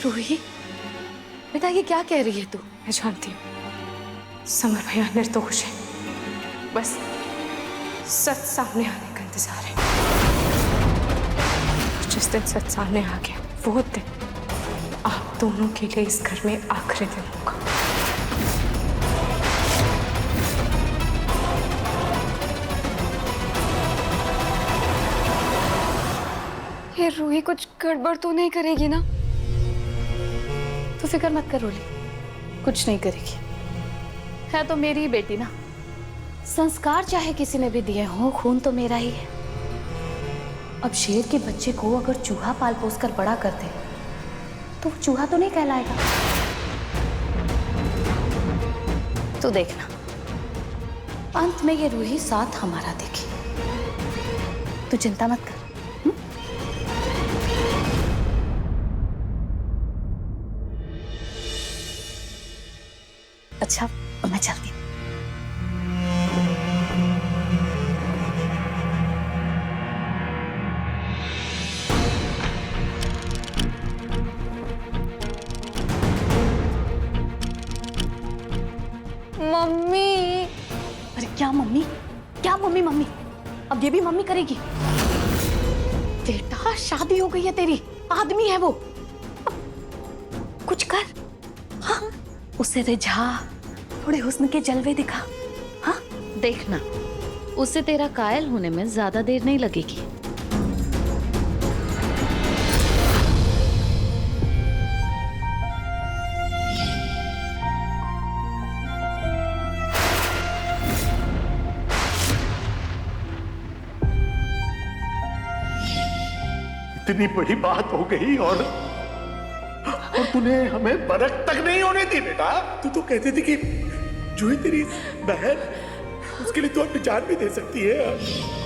रूही, बेटा ये क्या कह रही है तू? मैं जानती हूँ समर भैया निर्दोष है, बस सच सामने आने का इंतजार है। जिस दिन सच सामने आ गया वो दिन आप दोनों के लिए इस घर में आखिरी दिन होगा। ये रूही कुछ गड़बड़ तो नहीं करेगी ना? तू फिक्र मत कर रोली, कुछ नहीं करेगी। है तो मेरी ही बेटी ना। संस्कार चाहे किसी ने भी दिए हों, खून तो मेरा ही है। अब शेर के बच्चे को अगर चूहा पाल पोस कर बड़ा कर दे तो वो चूहा तो नहीं कहलाएगा। तो देखना अंत में ये रूही साथ हमारा देगी। तू चिंता मत कर। अच्छा मैं चलती हूँ। मम्मी। अरे क्या मम्मी, क्या मम्मी मम्मी? अब ये भी मम्मी करेगी? बेटा शादी हो गई है तेरी, आदमी है वो। कुछ कर। हाँ उसे रिझा, थोड़े हुस्न के जलवे दिखा। हाँ देखना उसे तेरा कायल होने में ज्यादा देर नहीं लगेगी। इतनी बड़ी बात हो गई और तूने हमें बरक तक नहीं होने दी बेटा। तू तो कहती थी कि जो ही तेरी बहन, उसके लिए तू अपनी जान भी दे सकती है।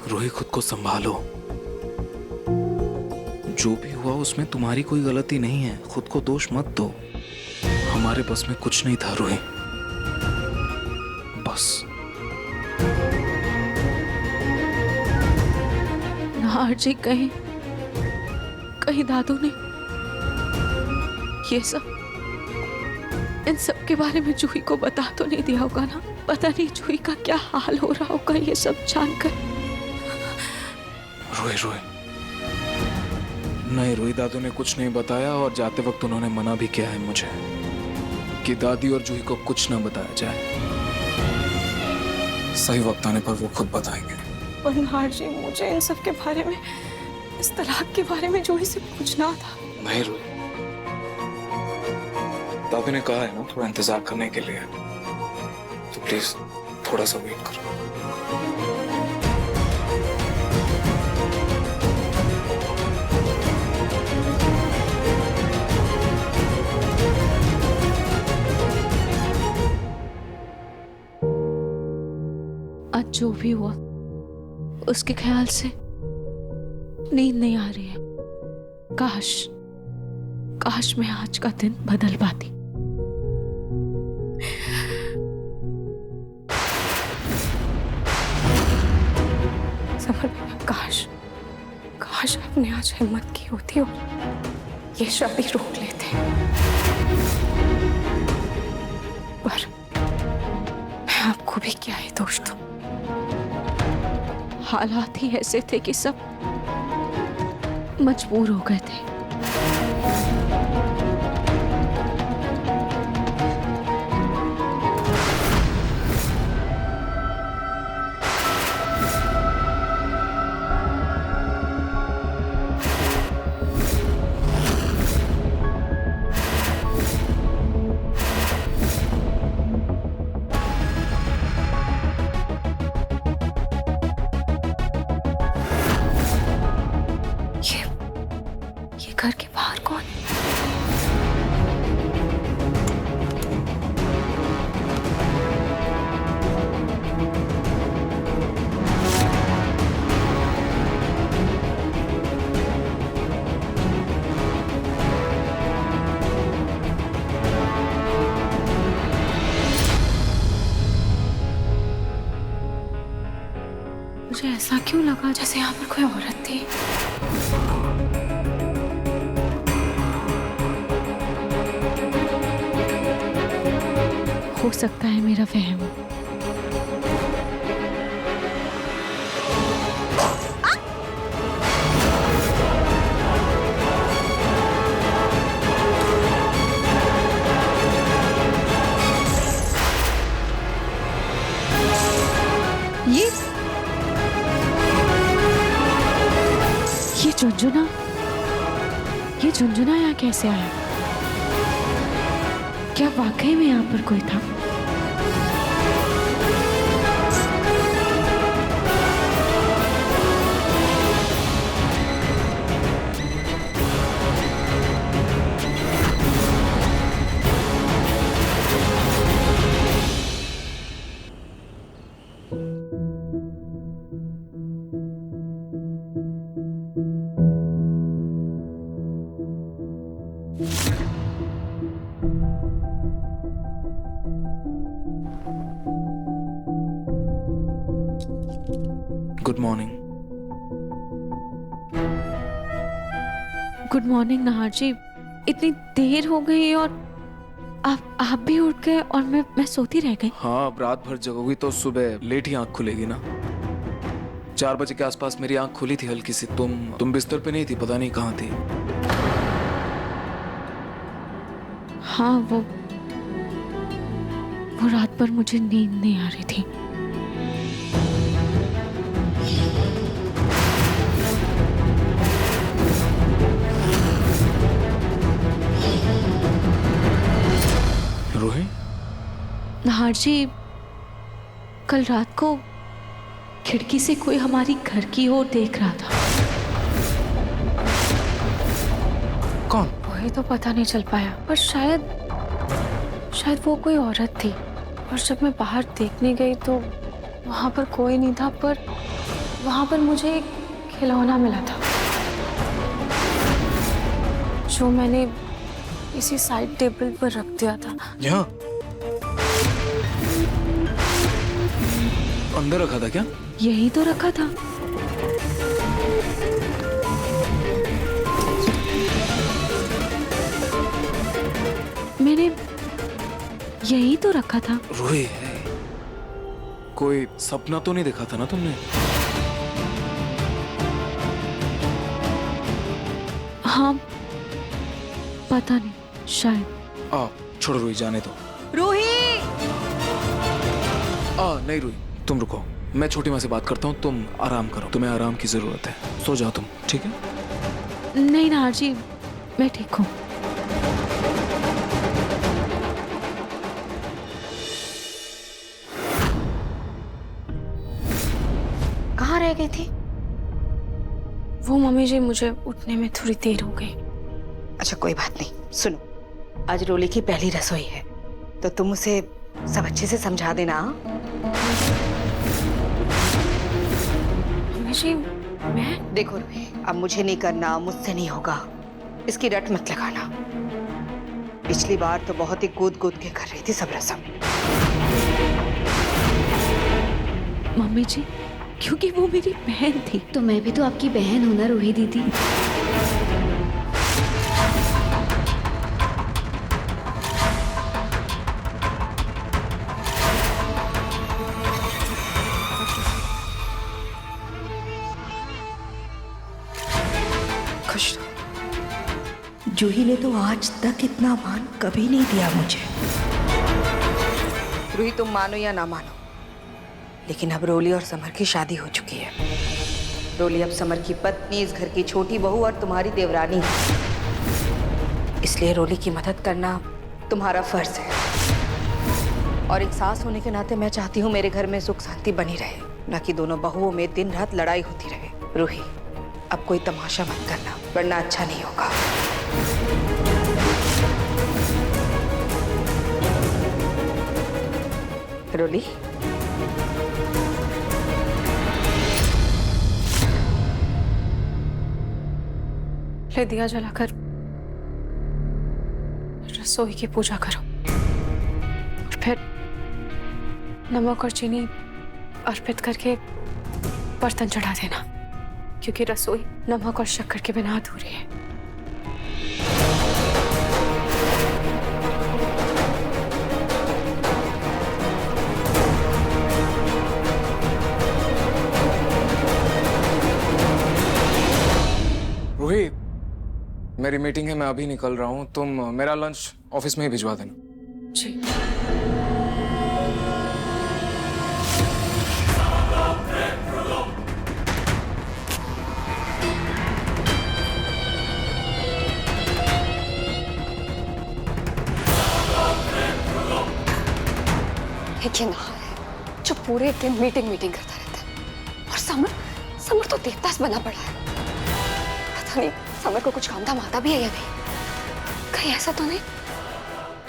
रूही खुद को संभालो। जो भी हुआ उसमें तुम्हारी कोई गलती नहीं है, खुद को दोष मत दो। हमारे बस में कुछ नहीं था रूही, बस। नाहर जी कहीं कहीं दादू ने ये सब, इन सब के बारे में जूही को बता तो नहीं दिया होगा ना? पता नहीं जूही का क्या हाल हो रहा होगा ये सब जानकर। रोई रोई नहीं, रोई दादू ने कुछ नहीं बताया और जाते वक्त उन्होंने मना भी किया है मुझे कि दादी और जूही को कुछ ना बताया जाए। सही वक्त आने पर वो खुद बताएंगे। पर नाहर जी मुझे इन सब के बारे में, इस तलाक के बारे में जूही से पूछना था। नहीं रोई, दादी ने कहा है ना थोड़ा इंतजार करने के लिए, तो प्लीज थोड़ा सा वेट करो। आज जो भी हुआ उसके ख्याल से नींद नहीं आ रही है। काश मैं आज का दिन बदल पाती। काश आपने आज हिम्मत की होती और ये शादी रोक लेते। पर मैं आपको भी क्या ही दोष दूं? हालात ही ऐसे थे कि सब मजबूर हो गए थे। मुझे ऐसा क्यों लगा जैसे यहाँ पर कोई औरत थी। हो सकता है मेरा वहम। ये झुंझुना यहाँ कैसे आया? क्या वाकई में यहाँ पर कोई था? Good morning. Good morning Nahar ji. इतनी देर हो गई और आप भी उठ गए और मैं सोती रह गई। हाँ, अब रात भर जगोगी तो सुबह लेट ही आंख खुलेगी ना। 4 बजे के आसपास मेरी आंख खुली थी हल्की सी। तुम बिस्तर पे नहीं थी, पता नहीं कहाँ थी। हाँ, वो रात भर मुझे नींद नहीं आ रही थी। रूही? नाहर जी, कल रात को खिड़की से कोई हमारी घर की ओर देख रहा था। कौन? वही तो पता नहीं चल पाया, पर शायद वो कोई औरत थी। और जब मैं बाहर देखने गई तो वहां पर कोई नहीं था, पर वहां पर मुझे एक खिलौना मिला था जो मैंने इसी साइड टेबल पर रख दिया था। यहाँ अंदर रखा था क्या? यही तो रखा था। मैंने यही तो रखा था। रूही, कोई सपना तो नहीं देखा था ना तुमने? हाँ, पता नहीं, शायद। छोड़ रूही, जाने दो। रूही! नहीं रूही, तुम रुको, मैं छोटी माँ से बात करता हूँ। तुम आराम करो, तुम्हें आराम की जरूरत है। सो जाओ तुम, ठीक है? नहीं नाहर जी, मैं ठीक हूँ। कहाँ रह गई थी? वो मम्मी जी, मुझे उठने में थोड़ी देर हो गई। अच्छा कोई बात नहीं, सुनो, आज रोली की पहली रसोई है तो तुम उसे सब अच्छे से समझा देना। मम्मी जी, मैं? देखो रोही, अब मुझे नहीं करना, मुझसे नहीं होगा, इसकी रट मत लगाना। पिछली बार तो बहुत ही कूद कूद के कर रही थी सब रसम। मम्मी जी, क्योंकि वो मेरी बहन थी। तो मैं भी तो आपकी बहन हूं ना रूही दीदी। खुश जूही ने तो आज तक इतना मान कभी नहीं दिया मुझे। रूही, तुम मानो या ना मानो, लेकिन अब रोली और समर की शादी हो चुकी है। रोली अब समर की पत्नी, इस घर की छोटी बहू और तुम्हारी देवरानी है। इसलिए रोली की मदद करना तुम्हारा फर्ज है। और एक सास होने के नाते मैं चाहती हूँ मेरे घर में सुख शांति बनी रहे, न कि दोनों बहुओं में दिन रात लड़ाई होती रहे। रूही, अब कोई तमाशा मत करना, वरना अच्छा नहीं होगा। रोली, ले दिया जलाकर रसोई की पूजा करो, और फिर नमक और चीनी अर्पित करके बर्तन चढ़ा देना, क्योंकि रसोई नमक और शक्कर के बिना अधूरी है। रूही, मेरी मीटिंग है, मैं अभी निकल रहा हूँ। तुम मेरा लंच ऑफिस में ही भिजवा देना। जी। लेकिन है जो पूरे दिन मीटिंग करता रहता है, और समर तो देवदास बना पड़ा है। पता नहीं समर को कुछ काम धाम आता भी है या नहीं। कहीं ऐसा तो नहीं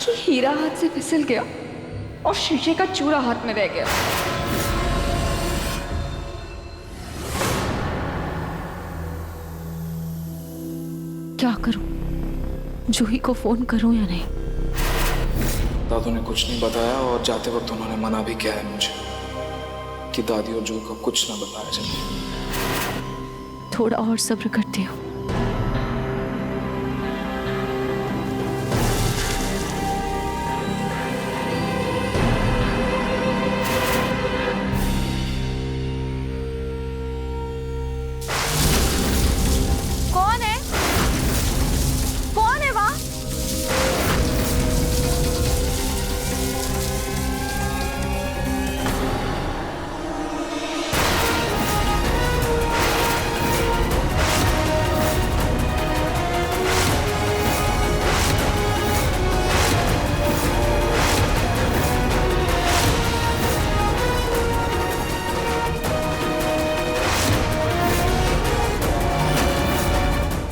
कि हीरा हाथ से फिसल गया और शीशे का चूरा हाथ में रह गया। क्या करूं? जूही को फोन करूं या नहीं? दादू ने कुछ नहीं बताया और जाते वक्त उन्होंने मना भी किया है मुझे कि दादी और जूही को कुछ ना बताया जाए। थोड़ा और सब्र करती हूँ। कौन है? कौन है वहाँ?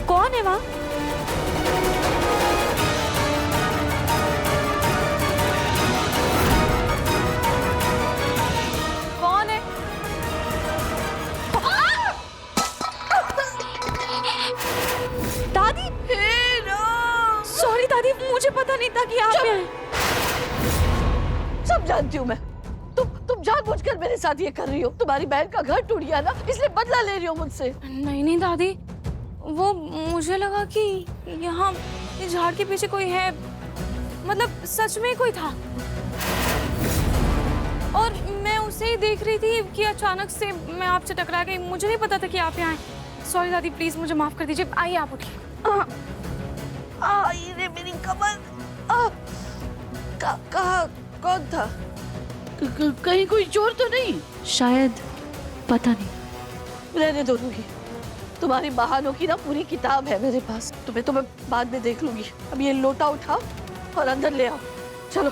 कौन है वहाँ? कौन है? दादी, सॉरी दादी, मुझे पता नहीं था कि आप यहाँ हैं। सब जानती हूँ मैं। तुम जानबूझकर मेरे साथ ये कर रही हो। तुम्हारी बहन का घर टूट गया ना, इसलिए बदला ले रही हो मुझसे। नहीं दादी, वो मुझे लगा कि यहाँ इस झाड़ के पीछे कोई है, मतलब सच में कोई था, और मैं उसे ही देख रही थी कि अचानक से मैं आपसे टकरा गई। मुझे नहीं पता था कि आप यहाँ हैं। सॉरी दादी, प्लीज मुझे माफ कर दीजिए। आइए आप उठिए। ये मेरी कमर। कहाँ कौन था? कहीं कोई चोर तो नहीं? शायद, पता नहीं। रहने दो रूही, तुम्हारी बहानों की ना पूरी किताब है मेरे पास। तुम्हें बाद में देख लूंगी। अब ये लोटा उठाओ और अंदर ले आओ। चलो।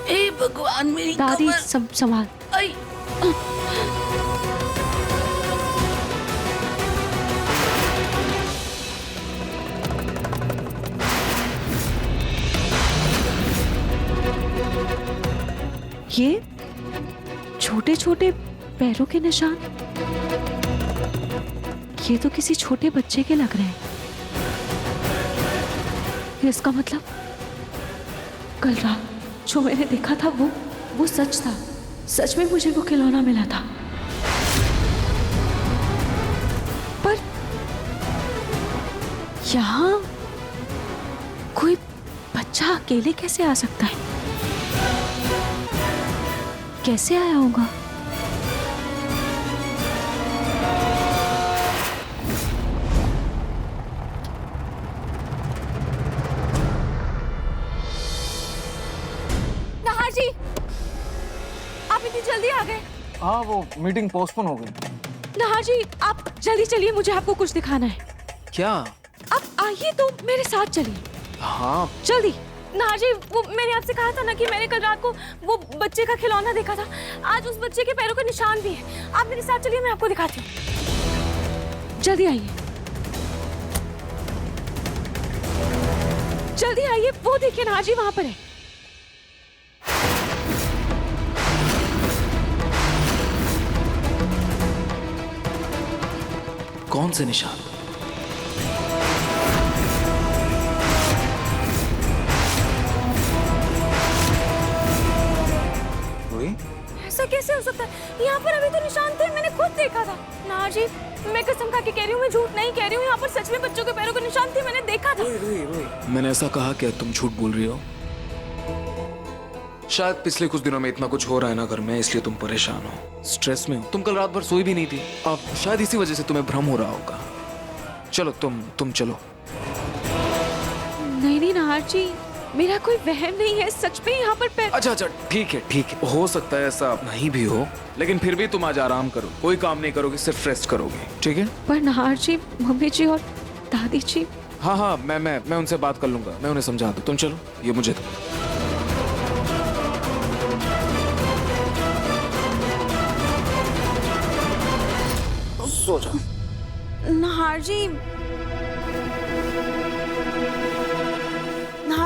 ए भगवान, मेरी दादी, कमर। संभाल। आई। ये छोटे छोटे पैरों के निशान, ये तो किसी छोटे बच्चे के लग रहे हैं। इसका मतलब कल रात जो मैंने देखा था वो सच था। सच में मुझे वो खिलौना मिला था। पर यहाँ कोई बच्चा अकेले कैसे आ सकता है? कैसे आया होगा? नहार जी, आप इतनी जल्दी आ गए? हाँ, वो मीटिंग पोस्टपोन हो गई। नहार जी, आप जल्दी चलिए, मुझे आपको कुछ दिखाना है। क्या? आप आइए तो मेरे साथ चलिए। हाँ, जल्दी। नहार जी, वो मैंने आपसे कहा था ना कि मैंने कल रात को वो बच्चे का खिलौना देखा था। आज उस बच्चे के पैरों का निशान भी है। आप मेरे साथ चलिए, मैं आपको दिखाती हूँ। जल्दी आइए, जल्दी आइए। वो देखिए नहार जी, वहां पर है। कौन से निशान? ऐसा कैसे हो सकता है? यहाँ पर अभी तो निशान थे, मैंने खुद देखा था। नाहर जी, मैं कसम खा के कह रही हूँ, मैं झूठ नहीं कह रही हूँ। यहाँ पर सच में बच्चों के पैरों के निशान थे, मैंने देखा था। मैंने ऐसा कहा क्या तुम झूठ बोल रही हो? शायद पिछले कुछ दिनों में इतना कुछ हो रहा है ना घर में, इसलिए तुम परेशान हो, स्ट्रेस में हो। तुम कल रात भर सोई भी नहीं थी, अब शायद इसी वजह से तुम्हें भ्रम हो रहा होगा। चलो तुम चलो। नहीं नहीं नाहर जी, मेरा कोई वहम नहीं है, सच में यहाँ पर पैर। अच्छा ठीक है, हो सकता है ऐसा नहीं भी हो, लेकिन फिर भी तुम आज आराम करो, कोई काम नहीं करोगे, सिर्फ रेस्ट करोगे, ठीक है? पर नाहर जी, मम्मी जी और दादी जी। हाँ, मैं उनसे बात कर लूंगा, मैं उन्हें समझा दूँ। तुम चलो, ये मुझे दो। सो जाओ। नाहर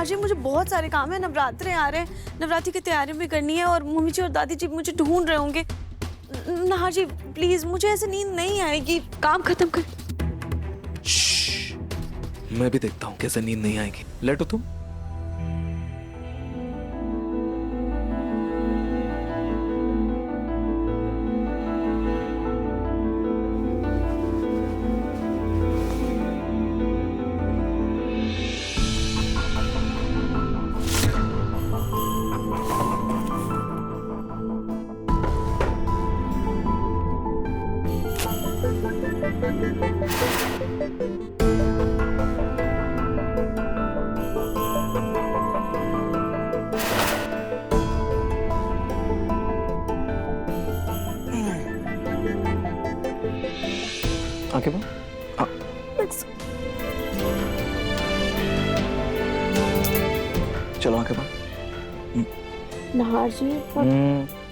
जी, मुझे बहुत सारे काम है। नवरात्रे आ रहे हैं, नवरात्रि की तैयारी भी करनी है और मम्मी जी और दादी जी मुझे ढूंढ रहे होंगे। नाहर जी प्लीज, मुझे ऐसे नींद नहीं आएगी। काम खत्म कर। मैं भी देखता हूँ कैसे नींद नहीं आएगी। लेटो तुम। आंखें बंद। चलो आंखें बंद। नाहर जी,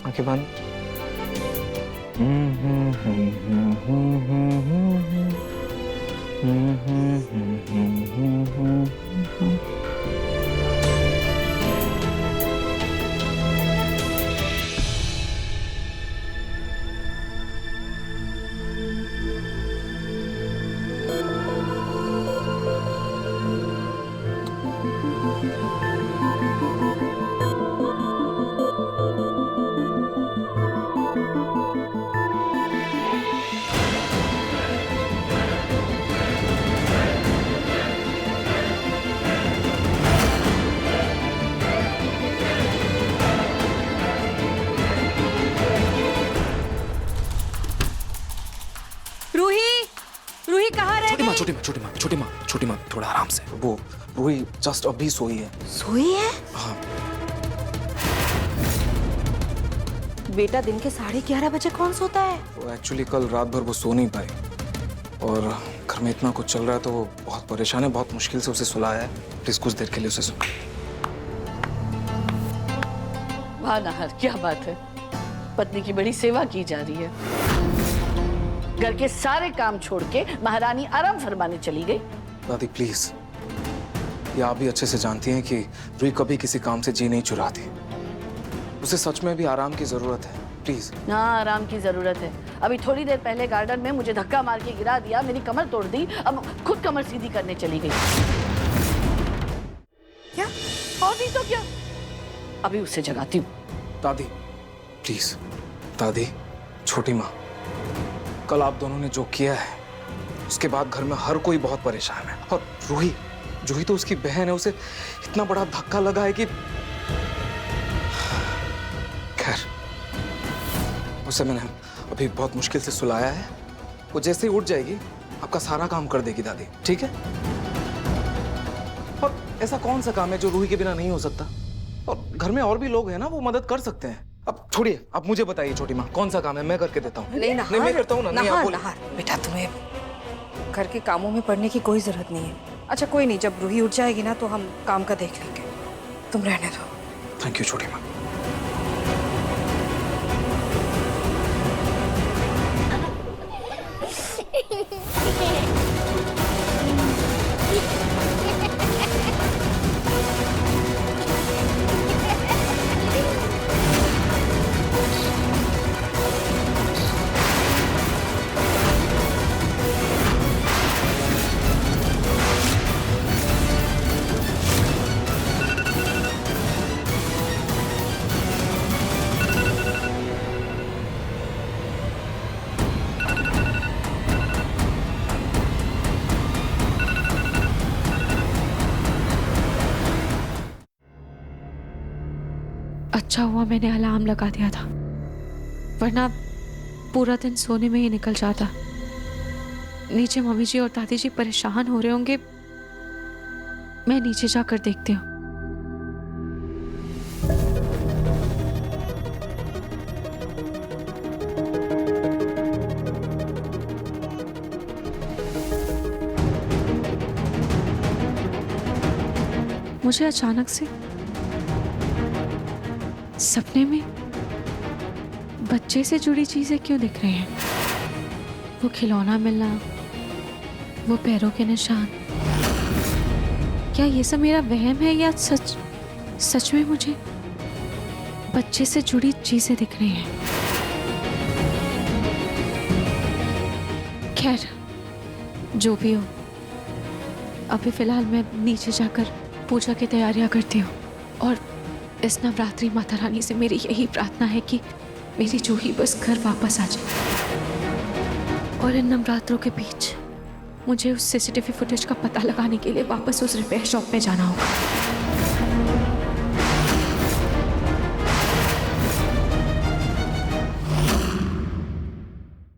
आंखें बंद। रूही कहाँ रह गई? छोटी माँ थोड़ा आराम से। वो रूही जस्ट अभी सोई है। सोई है? हाँ। बेटा दिन के 11:30 बजे कौन सोता है? वो एक्चुअली कल रात भर वो सो नहीं पाई और घर में इतना कुछ चल रहा है तो वो बहुत परेशान है, बहुत मुश्किल से उसे सुलाया है। प्लीज कुछ देर के लिए उसे सुला। वाह नाहर, क्या बात है, पत्नी की बड़ी सेवा की जा रही है। घर के सारे काम छोड़ के महारानी आराम फरमाने चली गई। दादी प्लीज, ये आप भी अच्छे से जानती हैं कि रूही कभी किसी काम से जी नहीं चुराती। उसे सच में भी आराम की जरूरत है, प्लीज। ना आराम की जरूरत है। अभी थोड़ी देर पहले गार्डन में मुझे धक्का मार के गिरा दिया, मेरी कमर तोड़ दी, अब खुद कमर सीधी करने चली गई। क्या? और नहीं तो क्या, अभी उसे जगाती हूँ। दादी प्लीज, दादी, छोटी माँ, कल आप दोनों ने जो किया है उसके बाद घर में हर कोई बहुत परेशान है। और रूही तो उसकी बहन है, उसे इतना बड़ा धक्का लगा है कि खैर, उसे मैंने अभी बहुत मुश्किल से सुलाया है। वो जैसे ही उठ जाएगी आपका सारा काम कर देगी दादी, ठीक है? और ऐसा कौन सा काम है जो रूही के बिना नहीं हो सकता? और घर में और भी लोग हैं ना, वो मदद कर सकते हैं। अब छोड़िए, आप मुझे बताइए छोटी माँ, कौन सा काम है? मैं करके देता हूँ। नहीं नाहर, नहीं मैं करता हूँ ना। नहीं आप बोलिए। नाहर, बेटा तुम्हें घर के कामों में पड़ने की कोई जरूरत नहीं है। अच्छा कोई नहीं, जब रूही उठ जाएगी ना तो हम काम का देख लेंगे, तुम रहने दो। थैंक यू छोटी माँ। अच्छा हुआ मैंने अलार्म लगा दिया था, वरना पूरा दिन सोने में ही निकल जाता। नीचे मम्मी जी और दादी जी परेशान हो रहे होंगे, मैं नीचे जाकर देखती हूँ। मुझे अचानक से सपने में बच्चे से जुड़ी चीजें क्यों दिख रही हैं? वो खिलौना मिलना, वो पैरों के निशान, क्या ये सब मेरा वहम है या सच में मुझे बच्चे से जुड़ी चीजें दिख रही हैं? खैर, जो भी हो, अभी फिलहाल मैं नीचे जाकर पूजा की तैयारियां करती हूँ। और इस नवरात्रि माता रानी से मेरी यही प्रार्थना है कि मेरी जूही बस घर वापस आ जाए। और इन नवरात्रों के बीच मुझे उस सीसीटीवी फुटेज का पता लगाने के लिए वापस उस रिपेयर शॉप में जाना होगा।